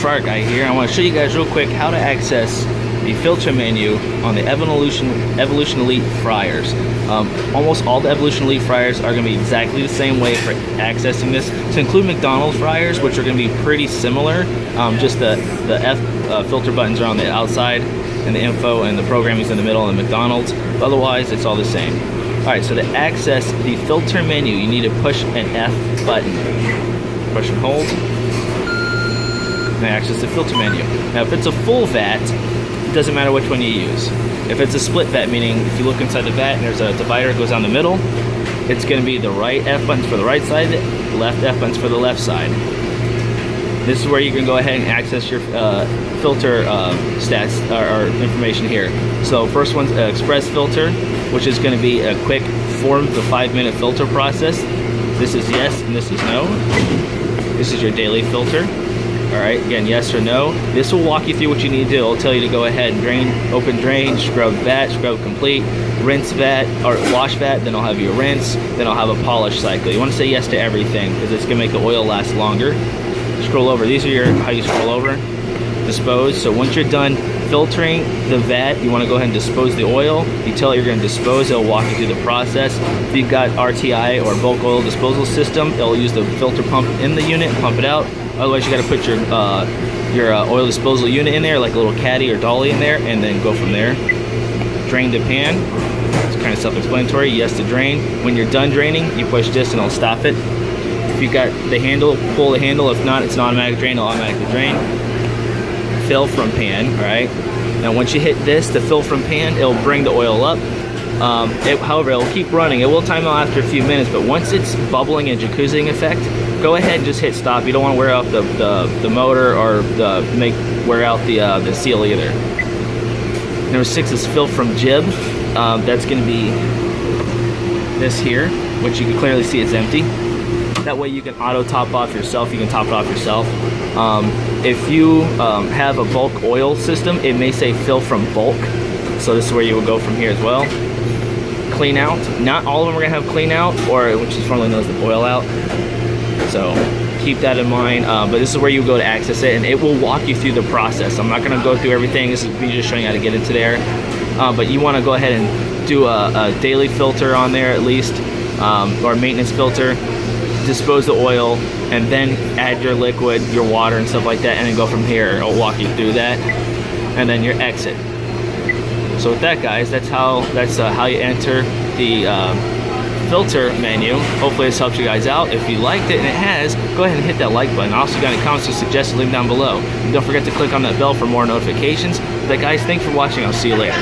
fryer guy here. I want to show you guys real quick how to access the filter menu on the Evolution Elite fryers. Almost all the Evolution Elite fryers are going to be exactly the same way for accessing this, to include McDonald's fryers, which are going to be pretty similar. Just the filter buttons are on the outside, and the info and the programming is in the middle in the McDonald's. But otherwise, it's all the same. Alright, so to access the filter menu, you need to push an F button. Push and hold, and access the filter menu. Now, if it's a full vat, it doesn't matter which one you use. If it's a split vat, meaning if you look inside the vat and there's a divider that goes down the middle, it's going to be the right F buttons for the right side, left F buttons for the left side. This is where you can go ahead and access your filter stats or information here. So first one's express filter, which is going to be a quick 4 to 5 minute filter process. This is yes and this is no. This is your daily filter. Alright, again, yes or no. This will walk you through what you need to do. It'll tell you to go ahead and drain, open drain, scrub vat, scrub complete, rinse vat, or wash vat, then I'll have your rinse, then I'll have a polish cycle. You want to say yes to everything because it's going to make the oil last longer. Scroll over. These are how you scroll over. Dispose. So once you're done filtering the vat, you want to go ahead and dispose the oil. You tell it you're going to dispose, it'll walk you through the process. If you've got RTI or bulk oil disposal system, it'll use the filter pump in the unit, pump it out. Otherwise, you got to put your oil disposal unit in there, like a little caddy or dolly in there, and then go from there. Drain to pan. It's kind of self-explanatory. Yes to drain. When you're done draining, you push this and it'll stop it. If you've got the handle, pull the handle. If not, it's an automatic drain. It'll automatically drain. Fill from pan. All right. Now, once you hit this, the fill from pan, it'll bring the oil up. However, it'll keep running. It will time out after a few minutes, but once it's bubbling and jacuzziing effect, go ahead and just hit stop. You don't want to wear out the motor or wear out the seal either. Number 6 is fill from jib. That's going to be this here, which you can clearly see is empty. That way you can auto top off yourself. You can top it off yourself. If you have a bulk oil system, it may say fill from bulk. So this is where you will go from here as well. Clean out. Not all of them are going to have clean out, or which is formerly known as the boil out. So keep that in mind. But this is where you go to access it, and it will walk you through the process. I'm not going to go through everything. This is me just showing you how to get into there. But you want to go ahead and do a daily filter on there at least, or maintenance filter. Dispose the oil, and then add your liquid, your water, and stuff like that, and then go from here. It'll walk you through that, and then your exit. So with that, guys, that's how you enter the filter menu. Hopefully this helps you guys out. If you liked it, and it has, go ahead and hit that like button. Also, got any comments or suggestions, leave them down below. And don't forget to click on that bell for more notifications. But guys, thanks for watching. I'll see you later.